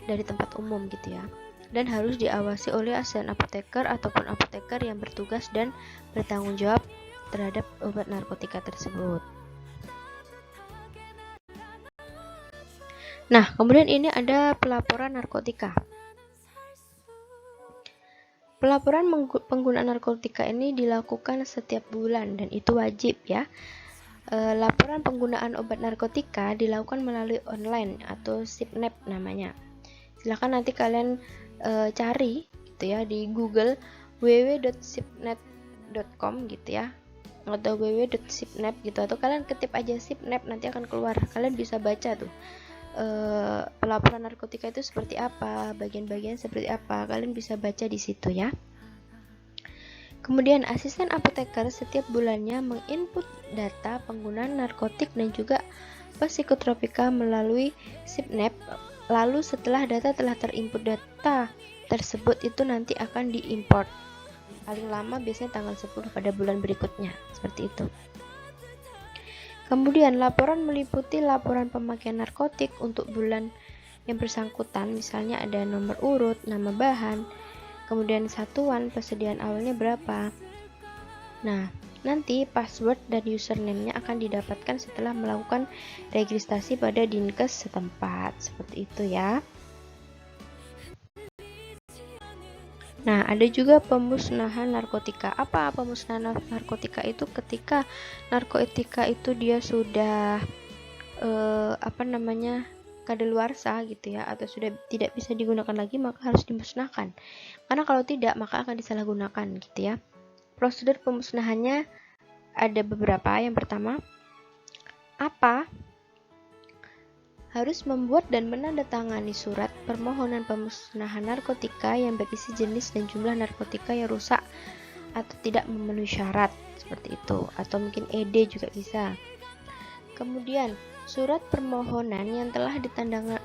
dari tempat umum gitu ya, dan harus diawasi oleh asisten apoteker ataupun apoteker yang bertugas dan bertanggung jawab terhadap obat narkotika tersebut. Nah, kemudian ini ada pelaporan narkotika. Pelaporan penggunaan narkotika ini dilakukan setiap bulan dan itu wajib ya. Laporan penggunaan obat narkotika dilakukan melalui online atau SIPNEP namanya. Silahkan nanti kalian cari gitu ya di Google www.sipnet.com gitu ya, atau www.sipnep gitu, atau kalian ketik aja SIPNEP nanti akan keluar. Kalian bisa baca tuh pelaporan narkotika itu seperti apa, bagian-bagian seperti apa, kalian bisa baca di situ ya. Kemudian asisten apoteker setiap bulannya menginput data penggunaan narkotik dan juga psikotropika melalui SIPNEP. Lalu setelah data telah terinput, data tersebut itu nanti akan diimport. Paling lama biasanya tanggal 10 pada bulan berikutnya, seperti itu. Kemudian laporan meliputi laporan pemakaian narkotik untuk bulan yang bersangkutan, misalnya ada nomor urut, nama bahan, kemudian satuan persediaan awalnya berapa. Nah, nanti password dan username-nya akan didapatkan setelah melakukan registrasi pada Dinkes setempat, seperti itu ya. Nah, ada juga pemusnahan narkotika. Apa pemusnahan narkotika itu? Ketika narkotika itu dia sudah kadaluarsa gitu ya, atau sudah tidak bisa digunakan lagi, maka harus dimusnahkan. Karena kalau tidak, maka akan disalahgunakan gitu ya. Prosedur pemusnahannya ada beberapa. Yang pertama, harus membuat dan menandatangani surat permohonan pemusnahan narkotika yang berisi jenis dan jumlah narkotika yang rusak atau tidak memenuhi syarat, seperti itu, atau mungkin ED juga bisa. Kemudian surat permohonan yang telah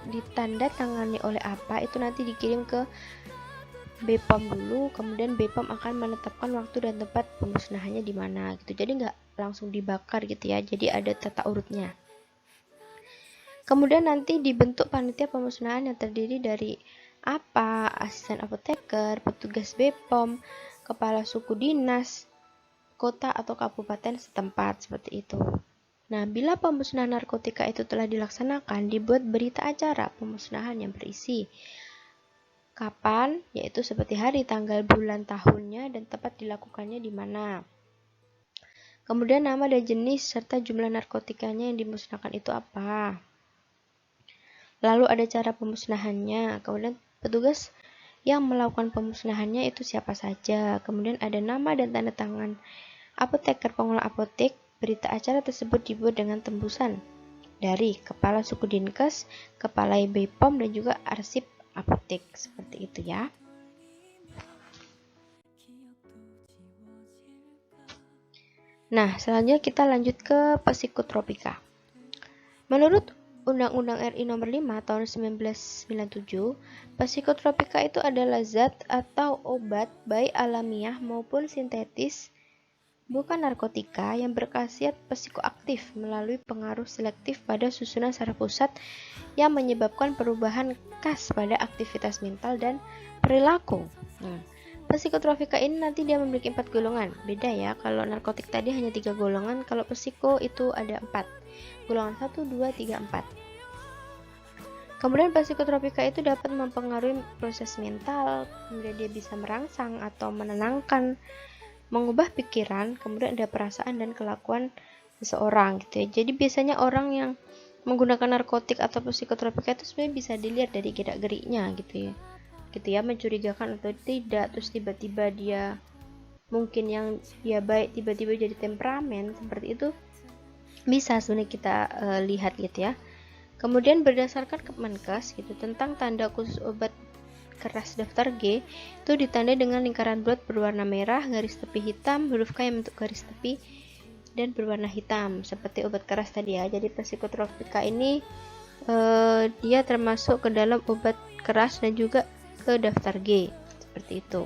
ditandatangani oleh APA itu nanti dikirim ke BPOM dulu, kemudian BPOM akan menetapkan waktu dan tempat pemusnahannya di mana gitu. Jadi nggak langsung dibakar gitu ya. Jadi ada tata urutnya. Kemudian nanti dibentuk panitia pemusnahan yang terdiri dari APA, asisten apoteker, petugas BPOM, kepala suku dinas, kota atau kabupaten setempat, seperti itu. Nah, bila pemusnahan narkotika itu telah dilaksanakan, dibuat berita acara pemusnahan yang berisi kapan, yaitu seperti hari, tanggal, bulan, tahunnya, dan tempat dilakukannya di mana. Kemudian nama dan jenis serta jumlah narkotikanya yang dimusnahkan itu apa. Lalu ada cara pemusnahannya, kemudian petugas yang melakukan pemusnahannya itu siapa saja. Kemudian ada nama dan tanda tangan apoteker pengelola apotek. Berita acara tersebut dibuat dengan tembusan dari Kepala Suku Dinkes, Kepala BPOM, dan juga arsip apotek, seperti itu ya. Nah, selanjutnya kita lanjut ke psikotropika. Menurut Undang-Undang RI Nomor 5 Tahun 1997, psikotropika itu adalah zat atau obat baik alamiah maupun sintetis, bukan narkotika, yang berkhasiat psikoaktif melalui pengaruh selektif pada susunan saraf pusat yang menyebabkan perubahan khas pada aktivitas mental dan perilaku. Psikotropika ini nanti dia memiliki 4 golongan. Beda ya, kalau narkotik tadi hanya 3 golongan, kalau psiko itu ada 4. Golongan 1, 2, 3, 4. Kemudian psikotropika itu dapat mempengaruhi proses mental, kemudian dia bisa merangsang atau menenangkan, mengubah pikiran, kemudian ada perasaan dan kelakuan seseorang gitu ya. Jadi biasanya orang yang menggunakan narkotik atau psikotropika itu sebenarnya bisa dilihat dari gerak-geriknya gitu ya, mencurigakan atau tidak. Terus tiba-tiba dia mungkin yang dia baik tiba-tiba jadi temperamen, seperti itu bisa sebenarnya kita lihat gitu ya. Kemudian berdasarkan Kemenkes gitu tentang tanda khusus obat keras daftar G itu ditandai dengan lingkaran bulat berwarna merah, garis tepi hitam, huruf K yang bentuk garis tepi dan berwarna hitam seperti obat keras tadi ya. Jadi psikotropika ini dia termasuk ke dalam obat keras dan juga ke daftar G seperti itu.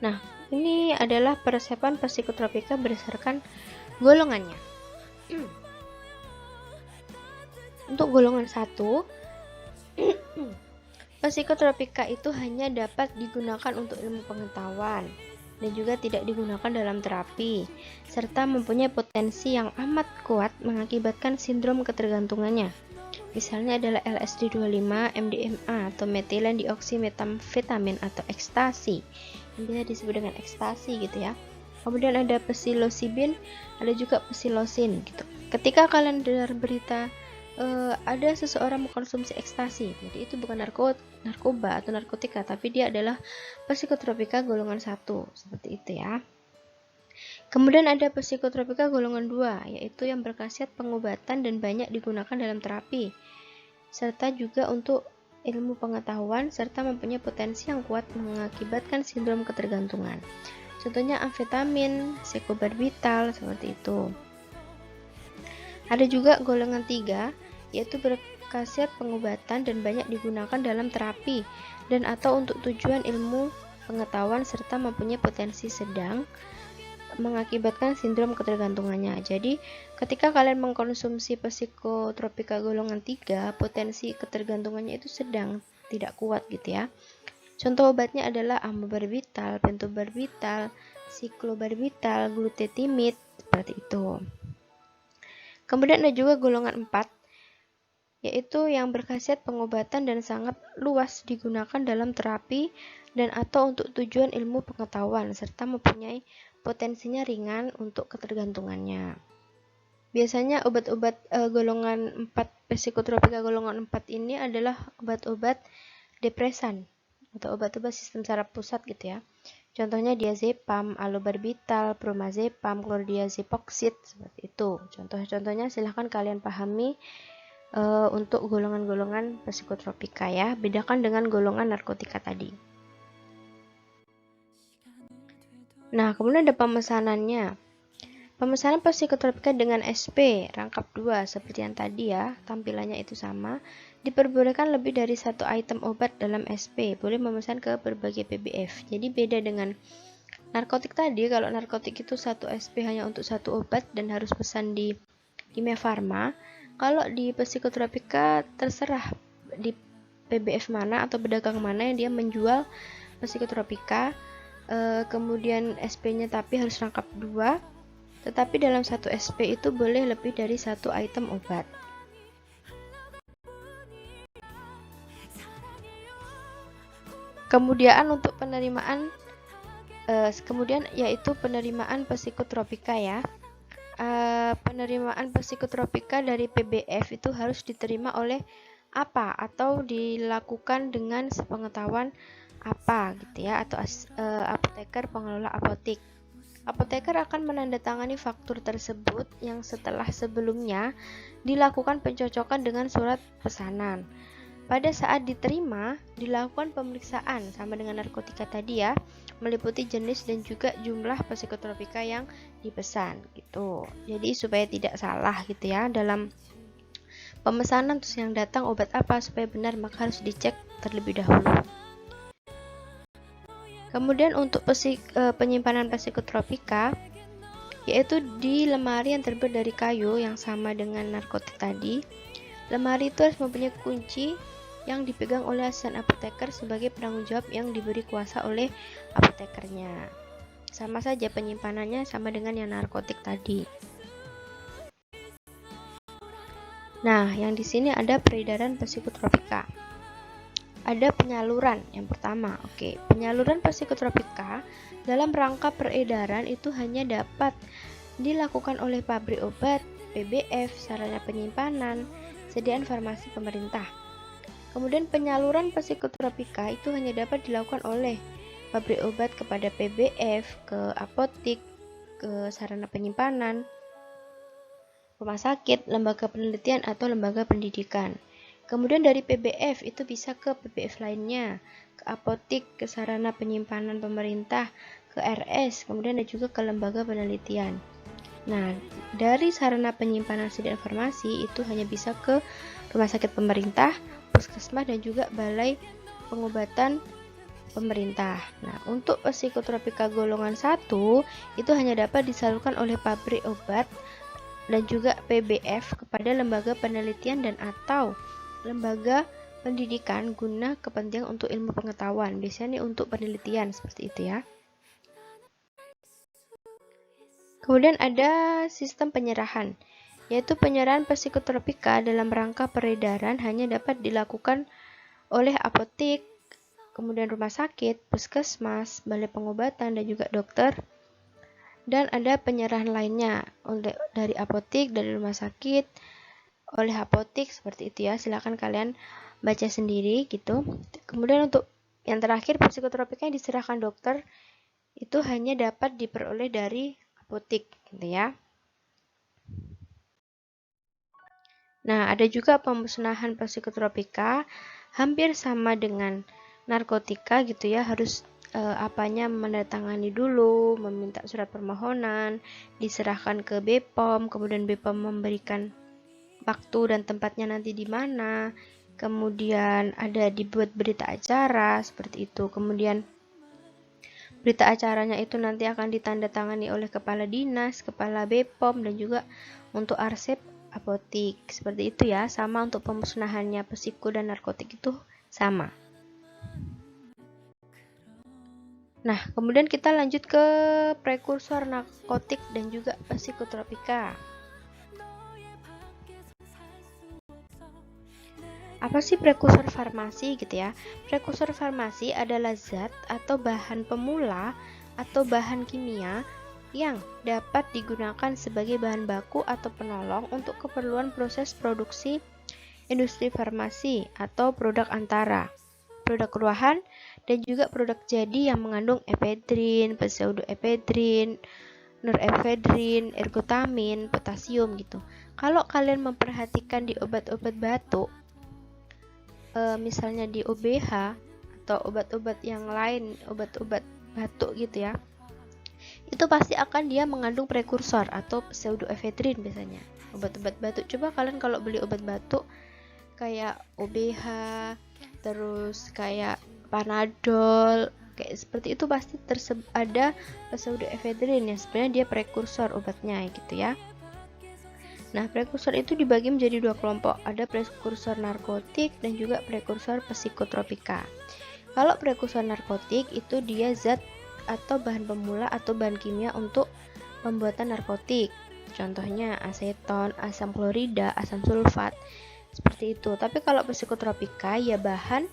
Nah, ini adalah peresepan psikotropika berdasarkan golongannya. Untuk golongan 1, psikotropika itu hanya dapat digunakan untuk ilmu pengetahuan dan juga tidak digunakan dalam terapi, serta mempunyai potensi yang amat kuat mengakibatkan sindrom ketergantungannya. Misalnya adalah LSD-25, MDMA atau metilen dioksimetamfetamin atau ekstasi, yang biasa disebut dengan ekstasi gitu ya. Kemudian ada psilocybin, ada juga psilosin gitu. Ketika kalian dengar berita ada seseorang mengkonsumsi ekstasi, jadi itu bukan narkoba atau narkotika, tapi dia adalah psikotropika golongan 1, seperti itu ya. Kemudian ada psikotropika golongan 2, yaitu yang berkhasiat pengobatan dan banyak digunakan dalam terapi, serta juga untuk ilmu pengetahuan, serta mempunyai potensi yang kuat mengakibatkan sindrom ketergantungan. Contohnya amfetamin, psikobarbital, seperti itu. Ada juga golongan 3, yaitu berkhasiat pengobatan dan banyak digunakan dalam terapi dan atau untuk tujuan ilmu pengetahuan serta mempunyai potensi sedang mengakibatkan sindrom ketergantungannya. Jadi, ketika kalian mengkonsumsi psikotropika golongan 3, potensi ketergantungannya itu sedang, tidak kuat gitu ya. Contoh obatnya adalah amobarbital, pentobarbital, siklobarbital, glutetimid, seperti itu. Kemudian ada juga golongan 4, yaitu yang berkhasiat pengobatan dan sangat luas digunakan dalam terapi dan atau untuk tujuan ilmu pengetahuan, serta mempunyai potensinya ringan untuk ketergantungannya. Biasanya obat-obat golongan 4, psikotropika golongan 4 ini adalah obat-obat depresan atau obat-obat sistem saraf pusat gitu ya. Contohnya diazepam, alobarbital, promazepam, chlordiazepoksid, seperti itu. Contoh-contohnya silahkan kalian pahami untuk golongan-golongan psikotropika ya. Bedakan dengan golongan narkotika tadi. Nah, kemudian ada pemesanannya. Pemesanan psikotropika dengan SP rangkap 2 seperti yang tadi ya, tampilannya itu sama. Diperbolehkan lebih dari 1 item obat dalam SP, boleh memesan ke berbagai PBF. Jadi beda dengan narkotik tadi, kalau narkotik itu 1 SP hanya untuk 1 obat dan harus pesan di Kimia Farma. Kalau di psikotropika terserah di PBF mana atau pedagang mana yang dia menjual psikotropika, kemudian SP-nya tapi harus rangkap 2. Tetapi dalam 1 SP itu boleh lebih dari 1 item obat. Kemudian untuk penerimaan yaitu penerimaan psikotropika ya. Penerimaan psikotropika dari PBF itu harus diterima oleh apa atau dilakukan dengan sepengetahuan apa gitu ya, atau apoteker pengelola apotik. Apoteker akan menandatangani faktur tersebut yang setelah sebelumnya dilakukan pencocokan dengan surat pesanan. Pada saat diterima, dilakukan pemeriksaan sama dengan narkotika tadi ya, meliputi jenis dan juga jumlah psikotropika yang dipesan gitu. Jadi supaya tidak salah gitu ya dalam pemesanan, terus yang datang obat apa supaya benar, maka harus dicek terlebih dahulu. Kemudian untuk penyimpanan psikotropika, yaitu di lemari yang terbuat dari kayu yang sama dengan narkotik tadi. Lemari itu harus mempunyai kunci yang dipegang oleh asisten apoteker sebagai penanggung jawab yang diberi kuasa oleh apotekernya. Sama saja penyimpanannya sama dengan yang narkotik tadi. Nah, yang di sini ada peredaran psikotropika. Ada penyaluran yang pertama. Oke, penyaluran psikotropika dalam rangka peredaran itu hanya dapat dilakukan oleh pabrik obat, PBF, sarana penyimpanan, sediaan farmasi pemerintah. Kemudian penyaluran psikotropika itu hanya dapat dilakukan oleh pabrik obat kepada PBF, ke apotik, ke sarana penyimpanan. rumah sakit, lembaga penelitian, atau lembaga pendidikan. Kemudian dari PBF itu bisa ke PBF lainnya, ke apotik, ke sarana penyimpanan pemerintah, ke RS, kemudian ada juga ke lembaga penelitian. Nah, dari sarana penyimpanan dan informasi itu hanya bisa ke rumah sakit pemerintah, puskesmas, dan juga balai pengobatan pemerintah. Nah, untuk psikotropika golongan 1 itu hanya dapat disalurkan oleh pabrik obat dan juga PBF kepada lembaga penelitian dan atau lembaga pendidikan guna kepentingan untuk ilmu pengetahuan. Biasanya untuk penelitian seperti itu ya. Kemudian ada sistem penyerahan, yaitu penyerahan psikotropika dalam rangka peredaran hanya dapat dilakukan oleh apotik, kemudian rumah sakit, puskesmas, balai pengobatan, dan juga dokter. Dan ada penyerahan lainnya dari apotik, dari rumah sakit, oleh apotik, seperti itu ya. Silahkan kalian baca sendiri gitu. Kemudian untuk yang terakhir, psikotropika yang diserahkan dokter itu hanya dapat diperoleh dari apotik gitu ya. Nah, ada juga pemusnahan psikotropika hampir sama dengan narkotika gitu ya, harus menandatangani dulu, meminta surat permohonan, diserahkan ke BPOM, kemudian BPOM memberikan waktu dan tempatnya nanti di mana, kemudian ada dibuat berita acara seperti itu, kemudian berita acaranya itu nanti akan ditandatangani oleh kepala dinas, kepala BPOM, dan juga untuk arsip apotik. Seperti itu ya, sama untuk pemusnahannya psiko dan narkotik itu sama. Nah, kemudian kita lanjut ke prekursor narkotik dan juga psikotropika. Apa sih prekursor farmasi gitu ya? Prekursor farmasi adalah zat atau bahan pemula atau bahan kimia yang dapat digunakan sebagai bahan baku atau penolong untuk keperluan proses produksi industri farmasi atau produk antara, produk ruahan, dan juga produk jadi yang mengandung efedrin, pseudoefedrin, norepinefrin, ergotamin, potasium gitu. Kalau kalian memperhatikan di obat-obat batuk, misalnya di OBH atau obat-obat yang lain, obat-obat batuk gitu ya, itu pasti akan dia mengandung prekursor atau pseudoefedrin biasanya. Obat-obat batuk, coba kalian kalau beli obat batuk kayak OBH, terus kayak Panadol, kayak seperti itu pasti ada pseudoefedrin yang sebenarnya dia prekursor obatnya gitu ya. Nah, prekursor itu dibagi menjadi dua kelompok, ada prekursor narkotik dan juga prekursor psikotropika. Kalau prekursor narkotik itu dia zat atau bahan pemula atau bahan kimia untuk pembuatan narkotik. Contohnya aseton, asam klorida, asam sulfat, seperti itu. Tapi kalau psikotropika ya bahan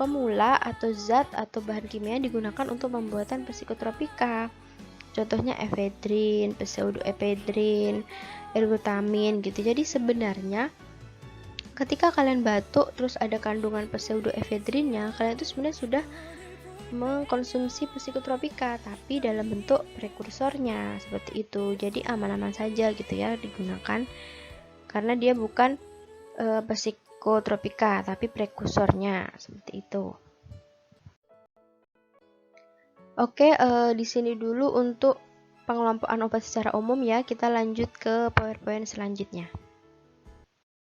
pemula atau zat atau bahan kimia yang digunakan untuk pembuatan psikotropika. Contohnya efedrin, pseudoefedrin, ergotamin gitu. Jadi sebenarnya ketika kalian batuk terus ada kandungan pseudoefedrinnya, kalian itu sebenarnya sudah mengkonsumsi psikotropika tapi dalam bentuk prekursornya seperti itu. Jadi aman-aman saja gitu ya digunakan karena dia bukan psikotropika tapi prekursornya seperti itu. Oke, di sini dulu untuk pengelompokan obat secara umum ya. Kita lanjut ke PowerPoint selanjutnya.